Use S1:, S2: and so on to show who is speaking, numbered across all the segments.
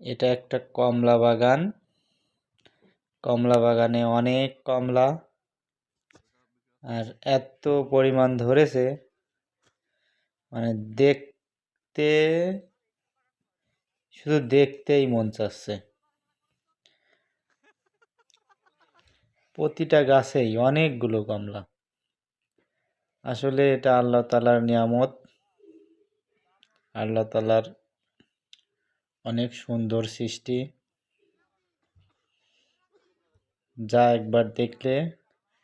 S1: এটা একটা কমলা বাগান। কমলা বাগানে অনেক কমলা, আর এত পরিমাণ ধরেছে মানে দেখতে, শুধু দেখতেই মন চাচ্ছে। প্রতিটা গাছেই অনেকগুলো কমলা। আসলে এটা আল্লাহ তাআলার নিয়ামত। আল্লাহ তাআলার অনেক সুন্দর সৃষ্টি, যা একবার দেখলে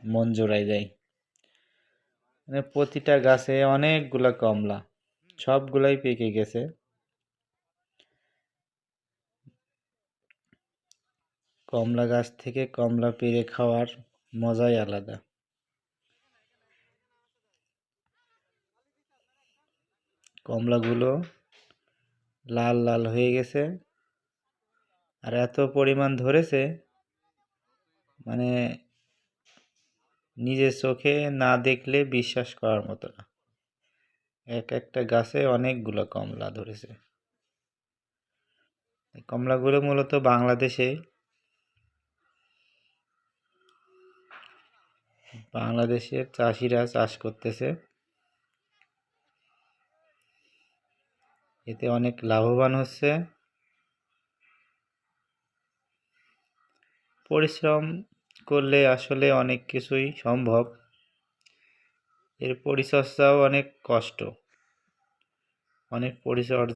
S1: মন জুড়ায় যায়। মানে প্রতিটা গাছে অনেকগুলা কমলা, সবগুলাই পেকে গেছে। কমলা গাছ থেকে কমলা পেড়ে খাওয়ার মজাই আলাদা। কমলাগুলো লাল লাল হয়ে গেছে, আর এত পরিমাণ ধরেছে মানে নিজের চোখে না দেখলে বিশ্বাস করার মতো না। এক একটা গাছে অনেকগুলো কমলা ধরেছে। এই কমলাগুলো মূলত বাংলাদেশের চাষিরা চাষ করতেছে। এতে অনেক লাভবান হচ্ছে। পরিশ্রম করলে আসলে অনেক কিছুই সম্ভব। এর পরিচর্যাও অনেক কষ্ট, অনেক পরিচর্যা